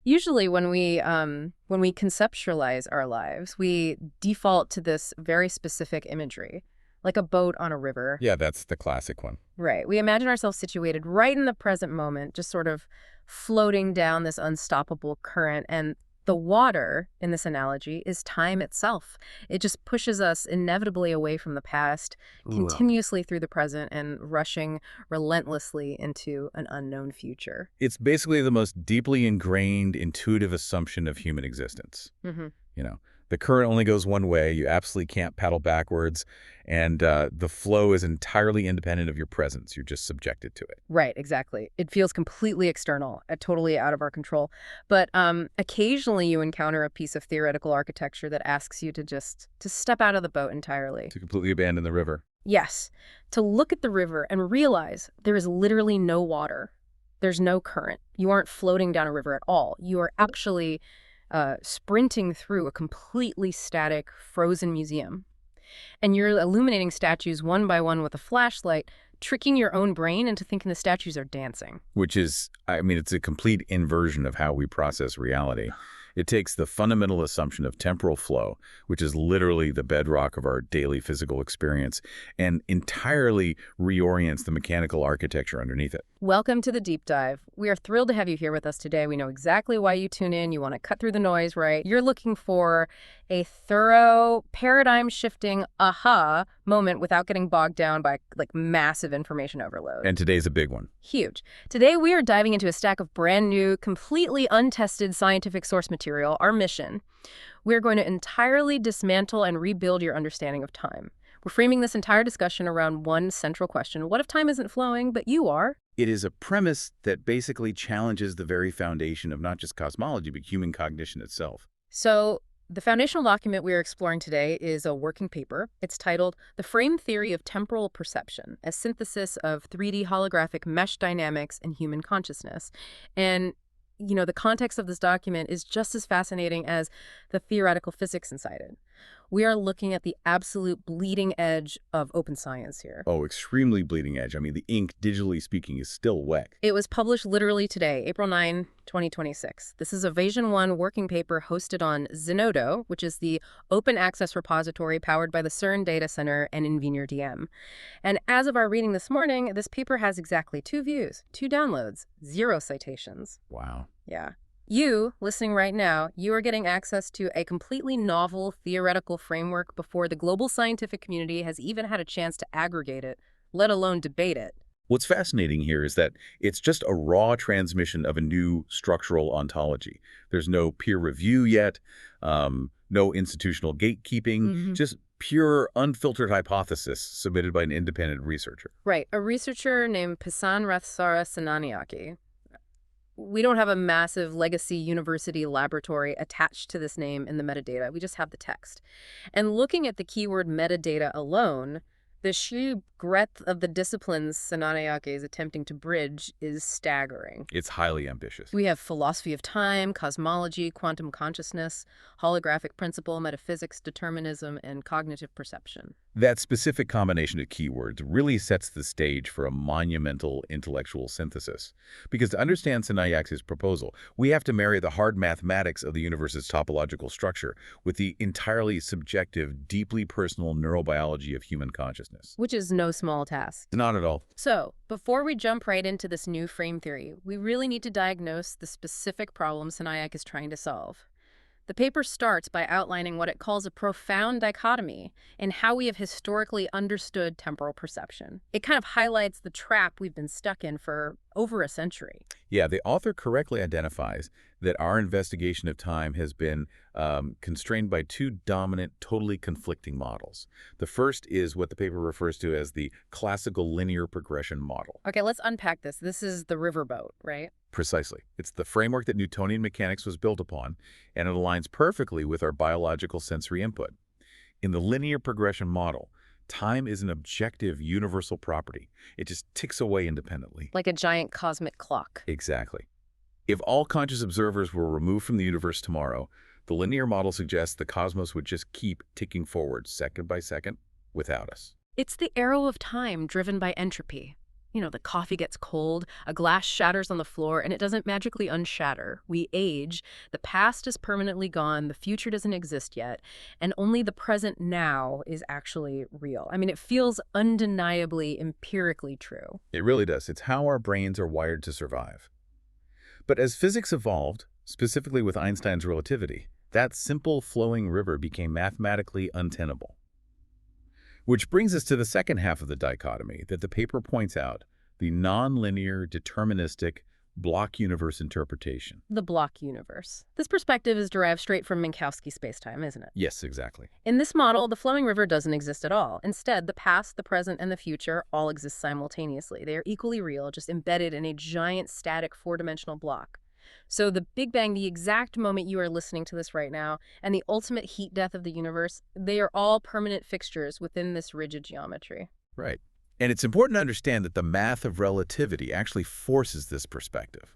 Usually when we conceptualize our lives, we default to this very specific imagery, like a boat on a river. Yeah, that's the classic one. Right. We imagine ourselves situated right in the present moment, just sort of floating down this unstoppable current. And the water, in this analogy, is time itself. It just pushes us inevitably away from the past, Ugh. continuously through the present, and rushing relentlessly into an unknown future. It's basically the most deeply ingrained, intuitive assumption of human existence. Hmm. You know, the current only goes one way. You absolutely can't paddle backwards. And the flow is entirely independent of your presence. You're just subjected to it. Right, exactly. It feels completely external, totally out of our control. But occasionally you encounter a piece of theoretical architecture that asks you to step out of the boat entirely. To completely abandon the river. Yes, to look at the river and realize there is literally no water. There's no current. You aren't floating down a river at all. You are actually sprinting through a completely static, frozen museum. And you're illuminating statues one by one with a flashlight, tricking your own brain into thinking the statues are dancing. Which is, I mean, it's a complete inversion of how we process reality. It takes the fundamental assumption of temporal flow, which is literally the bedrock of our daily physical experience, and entirely reorients the mechanical architecture underneath it. Welcome to the Deep Dive. We are thrilled to have you here with us today. We know exactly why you tune in. You want to cut through the noise, right? You're looking for a thorough, paradigm-shifting aha moment without getting bogged down by massive information overload. And today's a big one. Huge. Today we are diving into a stack of brand new, completely untested scientific source material, our mission. We're going to entirely dismantle and rebuild your understanding of time. We're framing this entire discussion around one central question. What if time isn't flowing, but you are? It is a premise that basically challenges the very foundation of not just cosmology, but human cognition itself. So the foundational document we are exploring today is a working paper. It's titled The Frame Theory of Temporal Perception, a synthesis of 3D holographic mesh dynamics and human consciousness. And the context of this document is just as fascinating as the theoretical physics inside it. We are looking at the absolute bleeding edge of open science here. Oh, extremely bleeding edge. I mean, the ink, digitally speaking, is still wet. It was published literally today, April 9, 2026. This is a Version 1 working paper hosted on Zenodo, which is the open access repository powered by the CERN Data Center and Invenir DM. And as of our reading this morning, this paper has exactly 2 views, 2 downloads, 0 citations. Wow. Yeah. You, listening right now, you are getting access to a completely novel theoretical framework before the global scientific community has even had a chance to aggregate it, let alone debate it. What's fascinating here is that it's just a raw transmission of a new structural ontology. There's no peer review yet, no institutional gatekeeping, just pure, unfiltered hypothesis submitted by an independent researcher. Right, a researcher named Pasan Senanayake. We don't have a massive legacy university laboratory attached to this name in the metadata. We just have the text. And looking at the keyword metadata alone, the sheer breadth of the disciplines Senanayake is attempting to bridge is staggering. It's highly ambitious. We have philosophy of time, cosmology, quantum consciousness, holographic principle, metaphysics, determinism, and cognitive perception. That specific combination of keywords really sets the stage for a monumental intellectual synthesis. Because to understand Senanayake's proposal, we have to marry the hard mathematics of the universe's topological structure with the entirely subjective, deeply personal neurobiology of human consciousness. Which is no small task. Not at all. So, before we jump right into this new frame theory, we really need to diagnose the specific problem Senanayake is trying to solve. The paper starts by outlining what it calls a profound dichotomy in how we have historically understood temporal perception. It kind of highlights the trap we've been stuck in for over a century. Yeah, the author correctly identifies that our investigation of time has been constrained by 2 dominant, totally conflicting models. The first is what the paper refers to as the classical linear progression model. Okay, let's unpack this. This is the riverboat, right? Precisely. It's the framework that Newtonian mechanics was built upon, and it aligns perfectly with our biological sensory input. In the linear progression model, time is an objective, universal property. It just ticks away independently. Like a giant cosmic clock. Exactly. If all conscious observers were removed from the universe tomorrow, the linear model suggests the cosmos would just keep ticking forward second by second without us. It's the arrow of time driven by entropy. The coffee gets cold, a glass shatters on the floor, and it doesn't magically unshatter. We age, the past is permanently gone, the future doesn't exist yet, and only the present now is actually real. I mean, it feels undeniably empirically true. It really does. It's how our brains are wired to survive. But as physics evolved, specifically with Einstein's relativity, that simple flowing river became mathematically untenable. Which brings us to the second half of the dichotomy that the paper points out, the nonlinear, deterministic, block universe interpretation. The block universe. This perspective is derived straight from Minkowski spacetime, isn't it? Yes, exactly. In this model, the flowing river doesn't exist at all. Instead, the past, the present, and the future all exist simultaneously. They are equally real, just embedded in a giant static four-dimensional block. So the Big Bang, the exact moment you are listening to this right now, and the ultimate heat death of the universe, they are all permanent fixtures within this rigid geometry. Right. And it's important to understand that the math of relativity actually forces this perspective.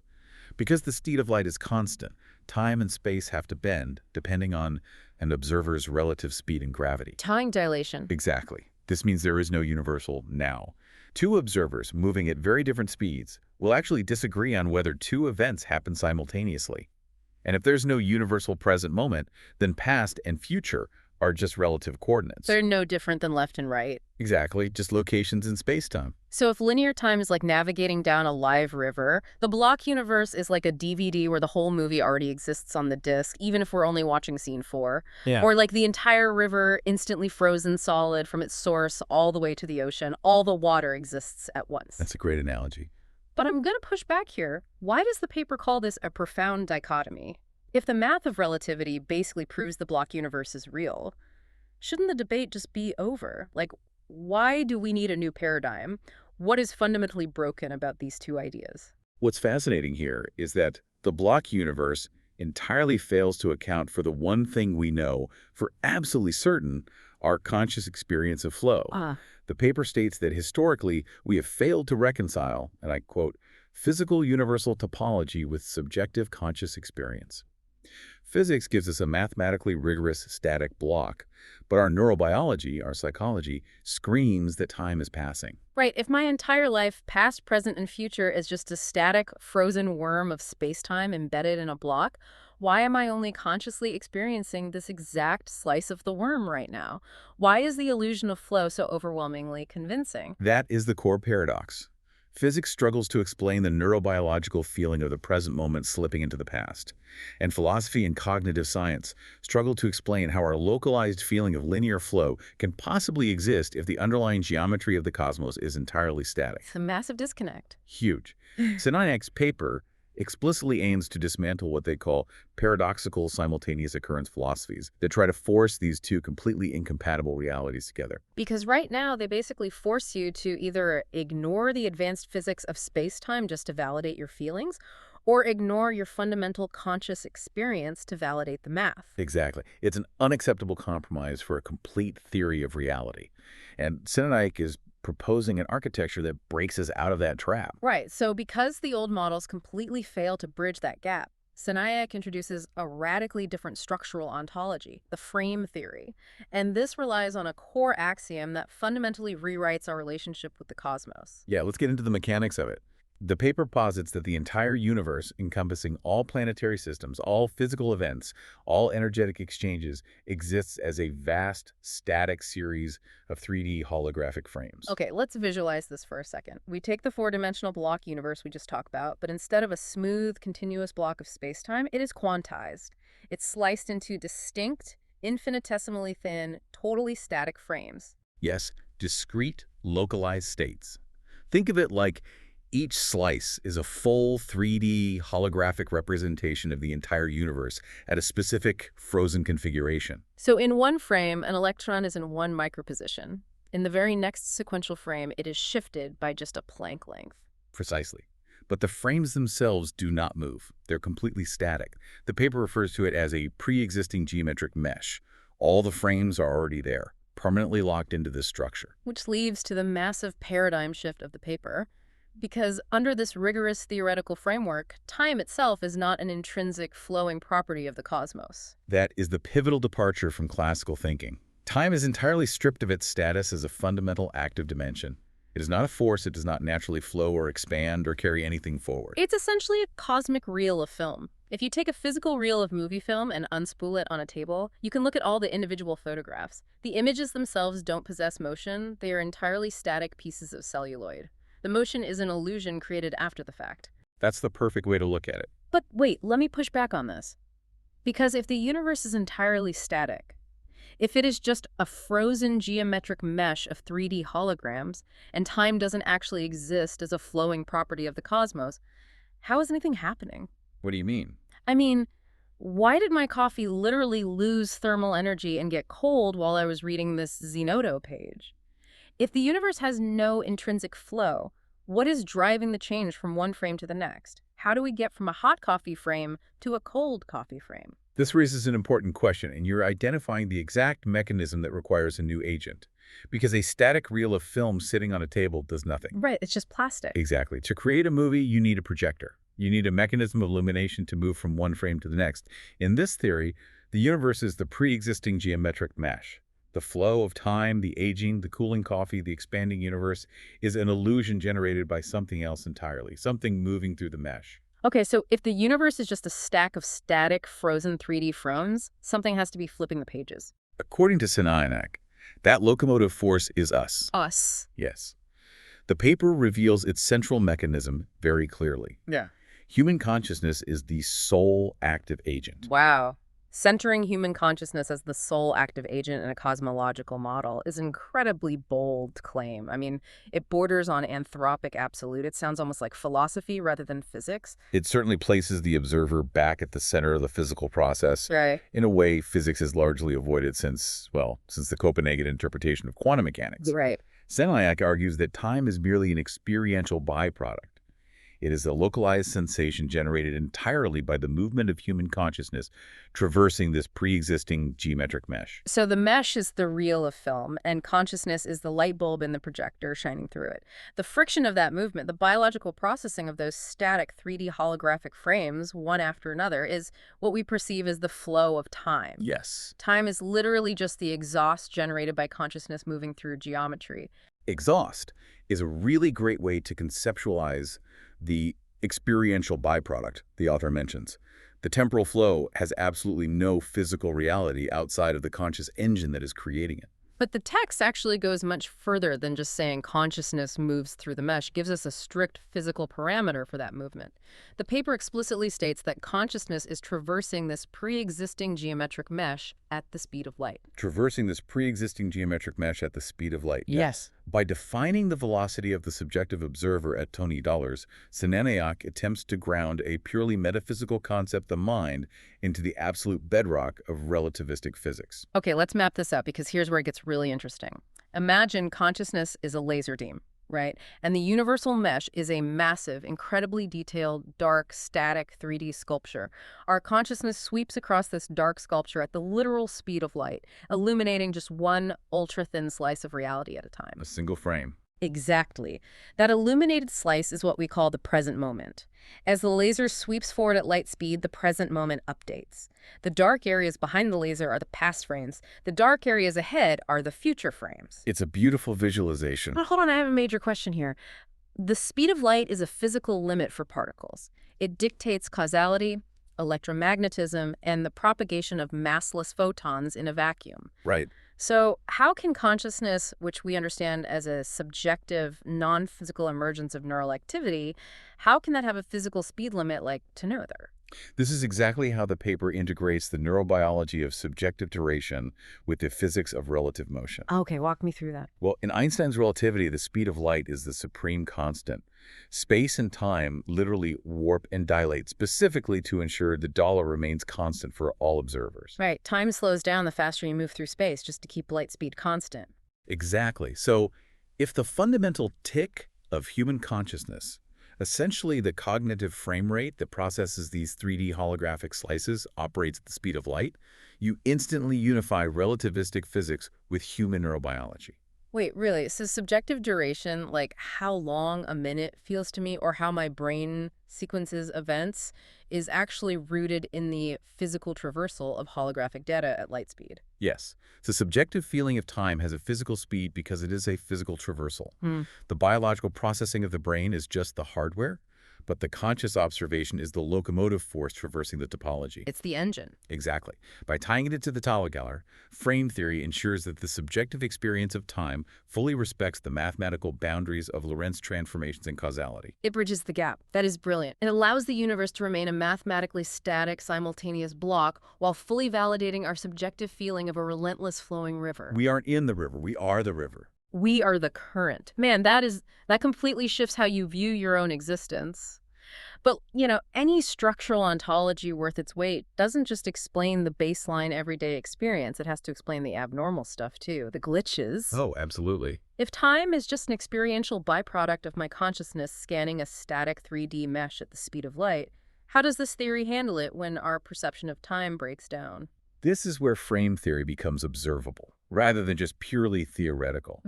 Because the speed of light is constant, time and space have to bend depending on an observer's relative speed and gravity. Time dilation. Exactly. This means there is no universal now. Two observers moving at very different speeds will actually disagree on whether two events happen simultaneously. And if there's no universal present moment, then past and future are just relative coordinates. They're no different than left and right. Exactly, just locations in space-time. So if linear time is like navigating down a live river, the block universe is like a DVD where the whole movie already exists on the disc, even if we're only watching scene 4. Yeah. Or like the entire river instantly frozen solid from its source all the way to the ocean. All the water exists at once. That's a great analogy. But I'm going to push back here. Why does the paper call this a profound dichotomy? If the math of relativity basically proves the block universe is real, shouldn't the debate just be over? Like, why do we need a new paradigm? What is fundamentally broken about these two ideas? What's fascinating here is that the block universe entirely fails to account for the one thing we know for absolutely certain, our conscious experience of flow. The paper states that historically we have failed to reconcile, and I quote, physical universal topology with subjective conscious experience. Physics gives us a mathematically rigorous static block, but our neurobiology, our psychology, screams that time is passing. Right. If my entire life, past, present, and future, is just a static, frozen worm of space-time embedded in a block, why am I only consciously experiencing this exact slice of the worm right now? Why is the illusion of flow so overwhelmingly convincing? That is the core paradox. Physics struggles to explain the neurobiological feeling of the present moment slipping into the past. And philosophy and cognitive science struggle to explain how our localized feeling of linear flow can possibly exist if the underlying geometry of the cosmos is entirely static. It's a massive disconnect. Huge. Senanayake's paper explicitly aims to dismantle what they call paradoxical simultaneous occurrence philosophies that try to force these two completely incompatible realities together. Because right now, they basically force you to either ignore the advanced physics of space-time just to validate your feelings, or ignore your fundamental conscious experience to validate the math. Exactly. It's an unacceptable compromise for a complete theory of reality. And Senanayake is proposing an architecture that breaks us out of that trap. Right. So because the old models completely fail to bridge that gap, Senanayake introduces a radically different structural ontology, the frame theory. And this relies on a core axiom that fundamentally rewrites our relationship with the cosmos. Yeah, let's get into the mechanics of it. The paper posits that the entire universe, encompassing all planetary systems, all physical events, all energetic exchanges, exists as a vast, static series of 3D holographic frames. Okay, let's visualize this for a second. We take the four-dimensional block universe we just talked about, but instead of a smooth, continuous block of space-time, it is quantized. It's sliced into distinct, infinitesimally thin, totally static frames. Yes, discrete, localized states. Think of it like each slice is a full 3D holographic representation of the entire universe at a specific frozen configuration. So in one frame, an electron is in one microposition. In the very next sequential frame, it is shifted by just a Planck length. Precisely. But the frames themselves do not move. They're completely static. The paper refers to it as a pre-existing geometric mesh. All the frames are already there, permanently locked into this structure. Which leads to the massive paradigm shift of the paper. Because under this rigorous theoretical framework, time itself is not an intrinsic flowing property of the cosmos. That is the pivotal departure from classical thinking. Time is entirely stripped of its status as a fundamental active dimension. It is not a force. It does not naturally flow or expand or carry anything forward. It's essentially a cosmic reel of film. If you take a physical reel of movie film and unspool it on a table, you can look at all the individual photographs. The images themselves don't possess motion. They are entirely static pieces of celluloid. The motion is an illusion created after the fact. That's the perfect way to look at it. But wait, let me push back on this. Because if the universe is entirely static, if it is just a frozen geometric mesh of 3D holograms, and time doesn't actually exist as a flowing property of the cosmos, how is anything happening? What do you mean? I mean, why did my coffee literally lose thermal energy and get cold while I was reading this Zenodo page? If the universe has no intrinsic flow, what is driving the change from one frame to the next? How do we get from a hot coffee frame to a cold coffee frame? This raises an important question, and you're identifying the exact mechanism that requires a new agent. Because a static reel of film sitting on a table does nothing. Right, it's just plastic. Exactly. To create a movie, you need a projector. You need a mechanism of illumination to move from one frame to the next. In this theory, the universe is the pre-existing geometric mesh. The flow of time, the aging, the cooling coffee, the expanding universe is an illusion generated by something else entirely, something moving through the mesh. Okay, so if the universe is just a stack of static, frozen 3D fromes, something has to be flipping the pages. According to Senanayake, that locomotive force is us. Us. Yes. The paper reveals its central mechanism very clearly. Yeah. Human consciousness is the sole active agent. Wow. Centering human consciousness as the sole active agent in a cosmological model is an incredibly bold claim. I mean, it borders on anthropic absolute. It sounds almost like philosophy rather than physics. It certainly places the observer back at the center of the physical process. Right. In a way, physics has largely avoided since the Copenhagen interpretation of quantum mechanics. Right. Senanayake argues that time is merely an experiential byproduct. It is a localized sensation generated entirely by the movement of human consciousness traversing this pre-existing geometric mesh. So the mesh is the reel of film, and consciousness is the light bulb in the projector shining through it. The friction of that movement, the biological processing of those static 3D holographic frames, one after another, is what we perceive as the flow of time. Yes. Time is literally just the exhaust generated by consciousness moving through geometry. Exhaust is a really great way to conceptualize the experiential byproduct the author mentions. The temporal flow has absolutely no physical reality outside of the conscious engine that is creating it. But the text actually goes much further than just saying consciousness moves through the mesh, gives us a strict physical parameter for that movement. The paper explicitly states that consciousness is traversing this pre-existing geometric mesh at the speed of light. Traversing this pre-existing geometric mesh at the speed of light. Yes. By defining the velocity of the subjective observer at Tony dollars, Senanayake attempts to ground a purely metaphysical concept, the mind, into the absolute bedrock of relativistic physics. Okay, let's map this out because here's where it gets really interesting. Imagine consciousness is a laser beam, right? And the universal mesh is a massive, incredibly detailed, dark, static 3D sculpture. Our consciousness sweeps across this dark sculpture at the literal speed of light, illuminating just one ultra-thin slice of reality at a time. A single frame. Exactly. That illuminated slice is what we call the present moment. As the laser sweeps forward at light speed, the present moment updates. The dark areas behind the laser are the past frames. The dark areas ahead are the future frames. It's a beautiful visualization. Hold on, I have a major question here. The speed of light is a physical limit for particles. It dictates causality, electromagnetism, and the propagation of massless photons in a vacuum. Right. So how can consciousness, which we understand as a subjective, non-physical emergence of neural activity, how can that have a physical speed limit like to no other? This is exactly how the paper integrates the neurobiology of subjective duration with the physics of relative motion. Okay, walk me through that. Well, in Einstein's relativity, the speed of light is the supreme constant. Space and time literally warp and dilate specifically to ensure the dollar remains constant for all observers. Right, time slows down the faster you move through space just to keep light speed constant. Exactly. So if the fundamental tick of human consciousness, essentially the cognitive frame rate that processes these 3D holographic slices, operates at the speed of light, you instantly unify relativistic physics with human neurobiology. Wait, really? So subjective duration, like how long a minute feels to me or how my brain sequences events, is actually rooted in the physical traversal of holographic data at light speed. Yes. The subjective feeling of time has a physical speed because it is a physical traversal. Hmm. The biological processing of the brain is just the hardware, but the conscious observation is the locomotive force traversing the topology. It's the engine. Exactly. By tying it into the Talagalar, frame theory ensures that the subjective experience of time fully respects the mathematical boundaries of Lorentz transformations and causality. It bridges the gap. That is brilliant. It allows the universe to remain a mathematically static, simultaneous block while fully validating our subjective feeling of a relentless flowing river. We aren't in the river, we are the river. We are the current. Man, that completely shifts how you view your own existence. But, any structural ontology worth its weight doesn't just explain the baseline everyday experience. It has to explain the abnormal stuff, too, the glitches. Oh, absolutely. If time is just an experiential byproduct of my consciousness scanning a static 3D mesh at the speed of light, how does this theory handle it when our perception of time breaks down? This is where frame theory becomes observable, rather than just purely theoretical.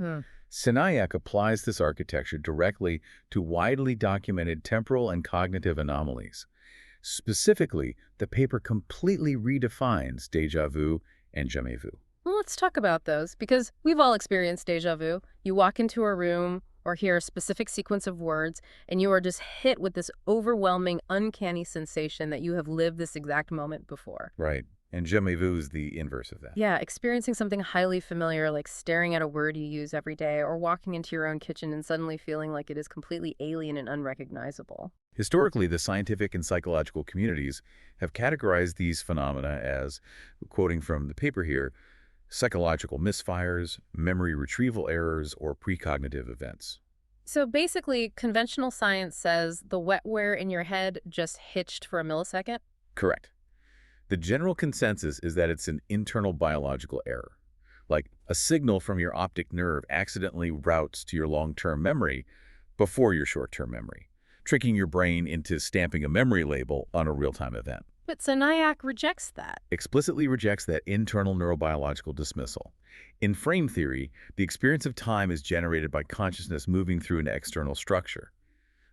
Senanayake applies this architecture directly to widely documented temporal and cognitive anomalies. Specifically, the paper completely redefines déjà vu and jamais vu. Well, let's talk about those, because we've all experienced déjà vu. You walk into a room or hear a specific sequence of words, and you are just hit with this overwhelming, uncanny sensation that you have lived this exact moment before. Right. And jamais vu is the inverse of that. Yeah, experiencing something highly familiar, like staring at a word you use every day, or walking into your own kitchen and suddenly feeling like it is completely alien and unrecognizable. Historically, the scientific and psychological communities have categorized these phenomena as, quoting from the paper here, psychological misfires, memory retrieval errors, or precognitive events. So basically, conventional science says the wetware in your head just hitched for a millisecond? Correct. The general consensus is that it's an internal biological error, like a signal from your optic nerve accidentally routes to your long-term memory before your short-term memory, tricking your brain into stamping a memory label on a real-time event. But Senanayake rejects that. Explicitly rejects that internal neurobiological dismissal. In frame theory, the experience of time is generated by consciousness moving through an external structure.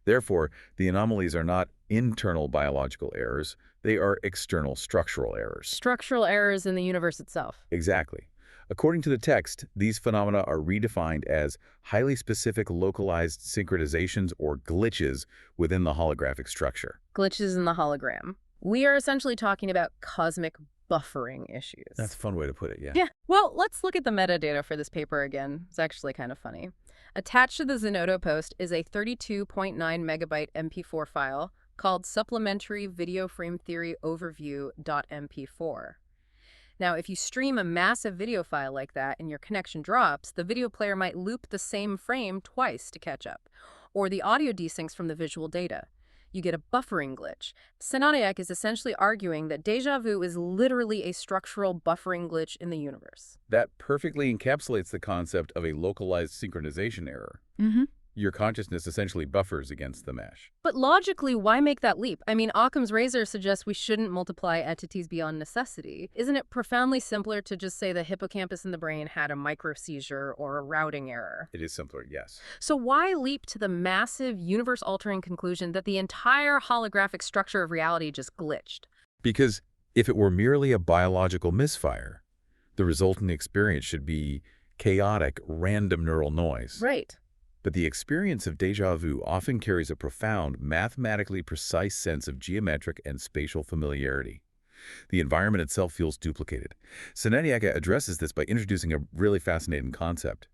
Therefore, the anomalies are not internal biological errors, they are external structural errors. Structural errors in the universe itself. Exactly. According to the text, these phenomena are redefined as highly specific localized synchronizations or glitches within the holographic structure. Glitches in the hologram. We are essentially talking about cosmic buffering issues. That's a fun way to put it, yeah. Yeah. Well, let's look at the metadata for this paper again. It's actually kind of funny. Attached to the Zenodo post is a 32.9 megabyte MP4 file called Supplementary Video Frame Theory Overview.mp4. Now, if you stream a massive video file like that and your connection drops, the video player might loop the same frame twice to catch up, or the audio desyncs from the visual data. You get a buffering glitch. Senanayake is essentially arguing that déjà vu is literally a structural buffering glitch in the universe. That perfectly encapsulates the concept of a localized synchronization error. Your consciousness essentially buffers against the mesh. But logically, why make that leap? I mean, Occam's razor suggests we shouldn't multiply entities beyond necessity. Isn't it profoundly simpler to just say the hippocampus in the brain had a microseizure or a routing error? It is simpler, yes. So why leap to the massive, universe-altering conclusion that the entire holographic structure of reality just glitched? Because if it were merely a biological misfire, the resulting experience should be chaotic, random neural noise. Right. But the experience of déjà vu often carries a profound, mathematically precise sense of geometric and spatial familiarity. The environment itself feels duplicated. Senanayake addresses this by introducing a really fascinating concept,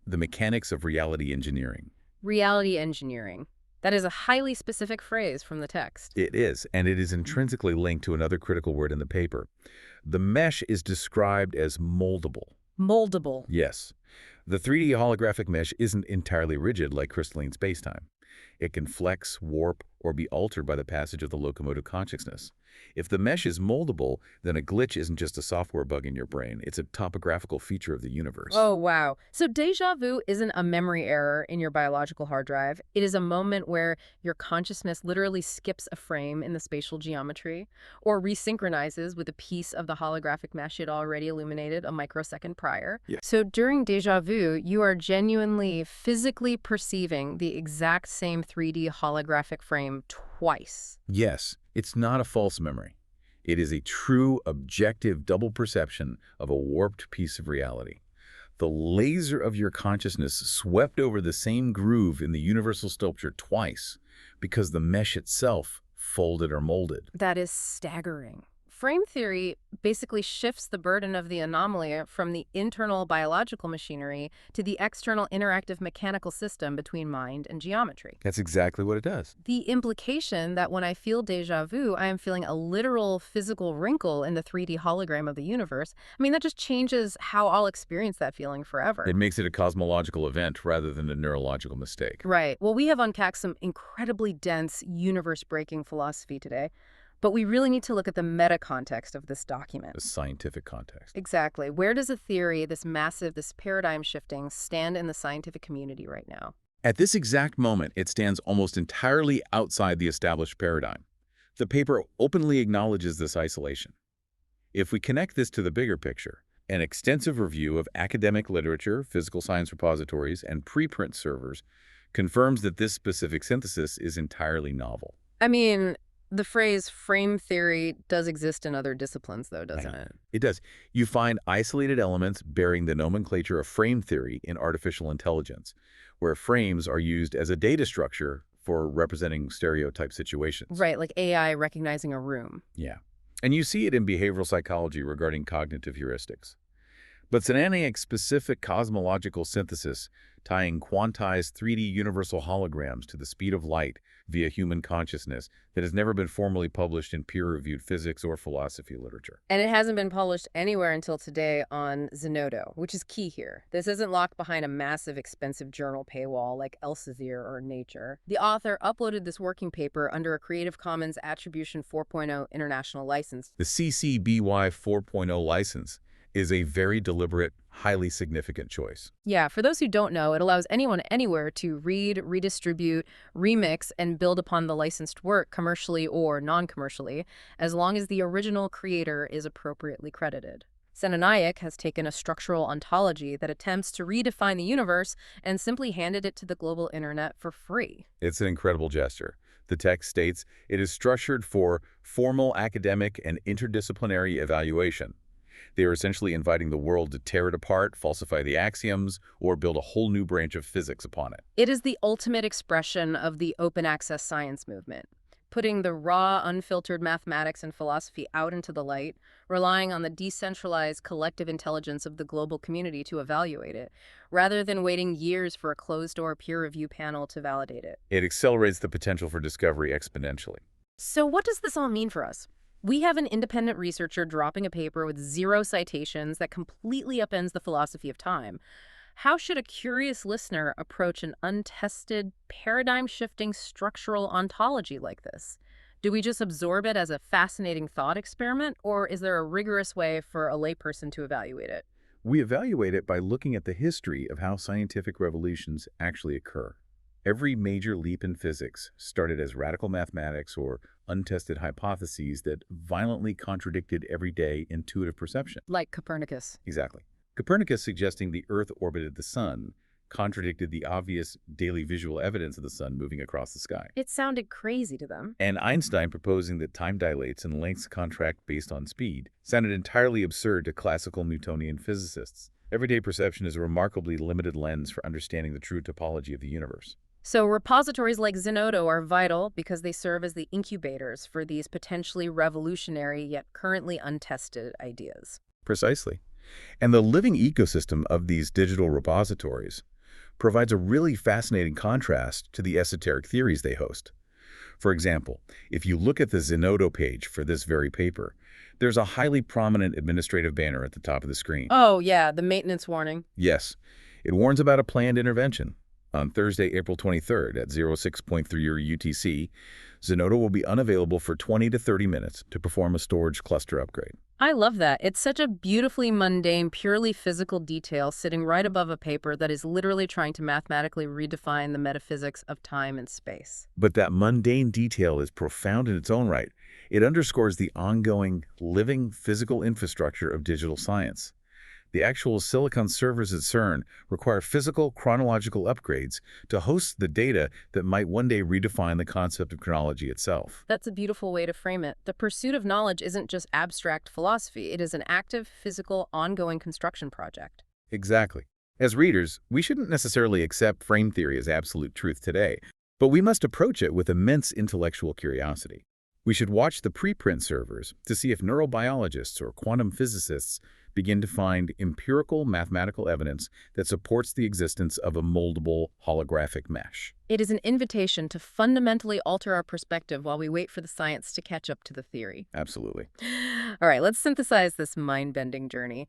the mechanics of reality engineering. Reality engineering. That is a highly specific phrase from the text. It is, and it is intrinsically linked to another critical word in the paper. The mesh is described as moldable. Moldable. Yes. The 3D holographic mesh isn't entirely rigid like crystalline spacetime. It can flex, warp, or be altered by the passage of the locomotive consciousness. If the mesh is moldable, then a glitch isn't just a software bug in your brain. It's a topographical feature of the universe. Oh, wow. So déjà vu isn't a memory error in your biological hard drive. It is a moment where your consciousness literally skips a frame in the spatial geometry or resynchronizes with a piece of the holographic mesh it already illuminated a microsecond prior. Yeah. So during déjà vu, you are genuinely physically perceiving the exact same 3D holographic frame twice. Yes, it's not a false memory. It is a true, objective double perception of a warped piece of reality. The laser of your consciousness swept over the same groove in the universal sculpture twice because the mesh itself folded or molded. That is staggering. Frame theory basically shifts the burden of the anomaly from the internal biological machinery to the external interactive mechanical system between mind and geometry. That's exactly what it does. The implication that when I feel déjà vu, I am feeling a literal physical wrinkle in the 3D hologram of the universe, that just changes how I'll experience that feeling forever. It makes it a cosmological event rather than a neurological mistake. Right. Well, we have unpacked some incredibly dense, universe-breaking philosophy today. But we really need to look at the meta-context of this document. The scientific context. Exactly. Where does a theory, this massive, this paradigm shifting, stand in the scientific community right now? At this exact moment, it stands almost entirely outside the established paradigm. The paper openly acknowledges this isolation. If we connect this to the bigger picture, an extensive review of academic literature, physical science repositories, and preprint servers confirms that this specific synthesis is entirely novel. The phrase frame theory does exist in other disciplines, though, doesn't it? It does. You find isolated elements bearing the nomenclature of frame theory in artificial intelligence, where frames are used as a data structure for representing stereotype situations. Right, like AI recognizing a room. Yeah. And you see it in behavioral psychology regarding cognitive heuristics. But Senanayake's specific cosmological synthesis, tying quantized 3D universal holograms to the speed of light via human consciousness, that has never been formally published in peer-reviewed physics or philosophy literature. And it hasn't been published anywhere until today on Zenodo, which is key here. This isn't locked behind a massive, expensive journal paywall like Elsevier or Nature. The author uploaded this working paper under a Creative Commons Attribution 4.0 international license. The CC BY 4.0 license is a very deliberate, highly significant choice. Yeah, for those who don't know, it allows anyone anywhere to read, redistribute, remix, and build upon the licensed work commercially or non-commercially, as long as the original creator is appropriately credited. Senanayake has taken a structural ontology that attempts to redefine the universe and simply handed it to the global internet for free. It's an incredible gesture. The text states it is structured for formal academic and interdisciplinary evaluation. They are essentially inviting the world to tear it apart, falsify the axioms, or build a whole new branch of physics upon it. It is the ultimate expression of the open access science movement, putting the raw, unfiltered mathematics and philosophy out into the light, relying on the decentralized collective intelligence of the global community to evaluate it, rather than waiting years for a closed-door peer review panel to validate it. It accelerates the potential for discovery exponentially. So what does this all mean for us? We have an independent researcher dropping a paper with 0 citations that completely upends the philosophy of time. How should a curious listener approach an untested, paradigm-shifting structural ontology like this? Do we just absorb it as a fascinating thought experiment, or is there a rigorous way for a layperson to evaluate it? We evaluate it by looking at the history of how scientific revolutions actually occur. Every major leap in physics started as radical mathematics or untested hypotheses that violently contradicted everyday intuitive perception. Like Copernicus. Exactly. Copernicus suggesting the Earth orbited the Sun contradicted the obvious daily visual evidence of the Sun moving across the sky. It sounded crazy to them. And Einstein proposing that time dilates and lengths contract based on speed sounded entirely absurd to classical Newtonian physicists. Everyday perception is a remarkably limited lens for understanding the true topology of the universe. So repositories like Zenodo are vital because they serve as the incubators for these potentially revolutionary yet currently untested ideas. Precisely. And the living ecosystem of these digital repositories provides a really fascinating contrast to the esoteric theories they host. For example, if you look at the Zenodo page for this very paper, there's a highly prominent administrative banner at the top of the screen. Oh, yeah, the maintenance warning. Yes, it warns about a planned intervention. On Thursday, April 23rd at 06.3 UTC, Zenodo will be unavailable for 20 to 30 minutes to perform a storage cluster upgrade. I love that. It's such a beautifully mundane, purely physical detail sitting right above a paper that is literally trying to mathematically redefine the metaphysics of time and space. But that mundane detail is profound in its own right. It underscores the ongoing, living physical infrastructure of digital science. The actual silicon servers at CERN require physical, chronological upgrades to host the data that might one day redefine the concept of chronology itself. That's a beautiful way to frame it. The pursuit of knowledge isn't just abstract philosophy. It is an active, physical, ongoing construction project. Exactly. As readers, we shouldn't necessarily accept frame theory as absolute truth today, but we must approach it with immense intellectual curiosity. We should watch the preprint servers to see if neurobiologists or quantum physicists begin to find empirical mathematical evidence that supports the existence of a moldable holographic mesh. It is an invitation to fundamentally alter our perspective while we wait for the science to catch up to the theory. Absolutely. All right, let's synthesize this mind-bending journey.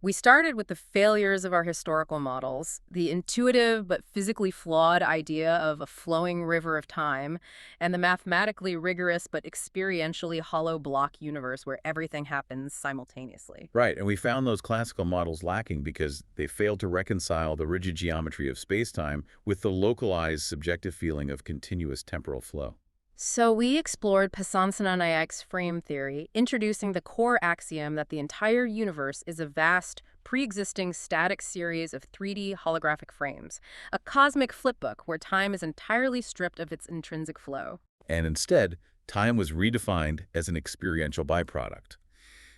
We started with the failures of our historical models, the intuitive but physically flawed idea of a flowing river of time, and the mathematically rigorous but experientially hollow block universe where everything happens simultaneously. Right, and we found those classical models lacking because they failed to reconcile the rigid geometry of spacetime with the localized subjective feeling of continuous temporal flow. So we explored Pasan Senanayake's frame theory, introducing the core axiom that the entire universe is a vast, pre-existing static series of 3D holographic frames, a cosmic flipbook where time is entirely stripped of its intrinsic flow. And instead, time was redefined as an experiential byproduct.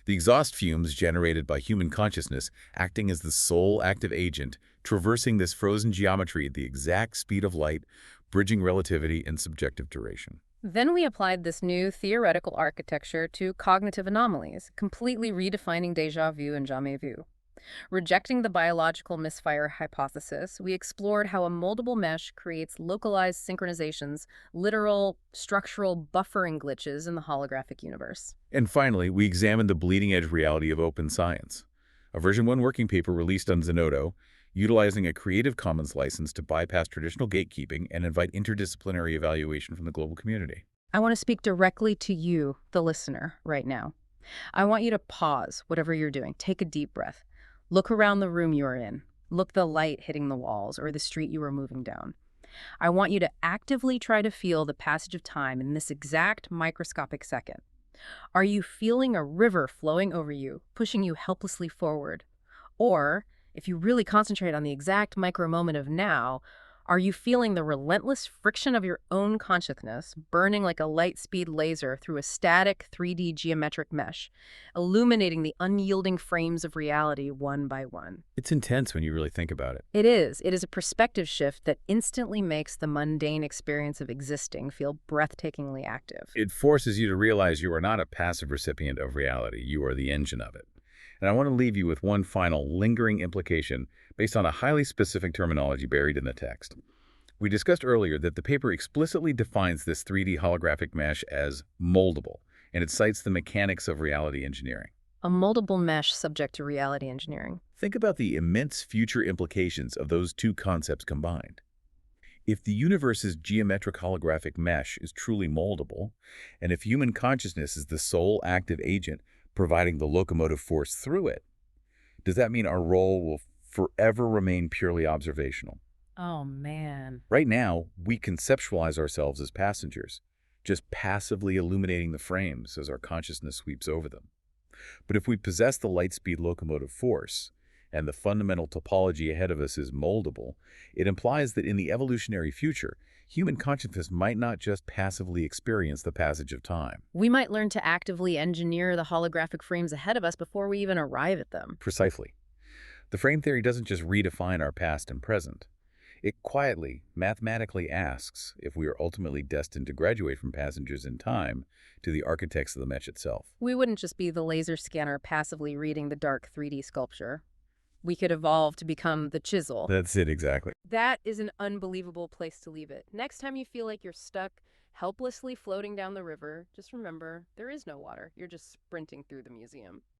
The exhaust fumes generated by human consciousness acting as the sole active agent, traversing this frozen geometry at the exact speed of light, bridging relativity and subjective duration. Then we applied this new theoretical architecture to cognitive anomalies, completely redefining déjà vu and jamais vu. Rejecting the biological misfire hypothesis, we explored how a moldable mesh creates localized synchronizations, literal, structural buffering glitches in the holographic universe. And finally, we examined the bleeding-edge reality of open science. A version 1 working paper released on Zenodo, utilizing a Creative Commons license to bypass traditional gatekeeping and invite interdisciplinary evaluation from the global community. I want to speak directly to you, the listener, right now. I want you to pause whatever you're doing. Take a deep breath. Look around the room you are in. Look the light hitting the walls or the street you are moving down. I want you to actively try to feel the passage of time in this exact microscopic second. Are you feeling a river flowing over you, pushing you helplessly forward? Or, if you really concentrate on the exact micro moment of now, are you feeling the relentless friction of your own consciousness burning like a light-speed laser through a static 3D geometric mesh, illuminating the unyielding frames of reality one by one? It's intense when you really think about it. It is. It is a perspective shift that instantly makes the mundane experience of existing feel breathtakingly active. It forces you to realize you are not a passive recipient of reality. You are the engine of it. And I want to leave you with one final lingering implication based on a highly specific terminology buried in the text. We discussed earlier that the paper explicitly defines this 3D holographic mesh as moldable, and it cites the mechanics of reality engineering. A moldable mesh subject to reality engineering. Think about the immense future implications of those two concepts combined. If the universe's geometric holographic mesh is truly moldable, and if human consciousness is the sole active agent providing the locomotive force through it, does that mean our role will forever remain purely observational? Oh, man. Right now, we conceptualize ourselves as passengers, just passively illuminating the frames as our consciousness sweeps over them. But if we possess the light-speed locomotive force, and the fundamental topology ahead of us is moldable, it implies that in the evolutionary future, human consciousness might not just passively experience the passage of time. We might learn to actively engineer the holographic frames ahead of us before we even arrive at them. Precisely. The frame theory doesn't just redefine our past and present. It quietly, mathematically asks if we are ultimately destined to graduate from passengers in time to the architects of the mesh itself. We wouldn't just be the laser scanner passively reading the dark 3D sculpture. We could evolve to become the chisel. That's it, exactly. That is an unbelievable place to leave it. Next time you feel like you're stuck, helplessly floating down the river, just remember, there is no water. You're just sprinting through the museum.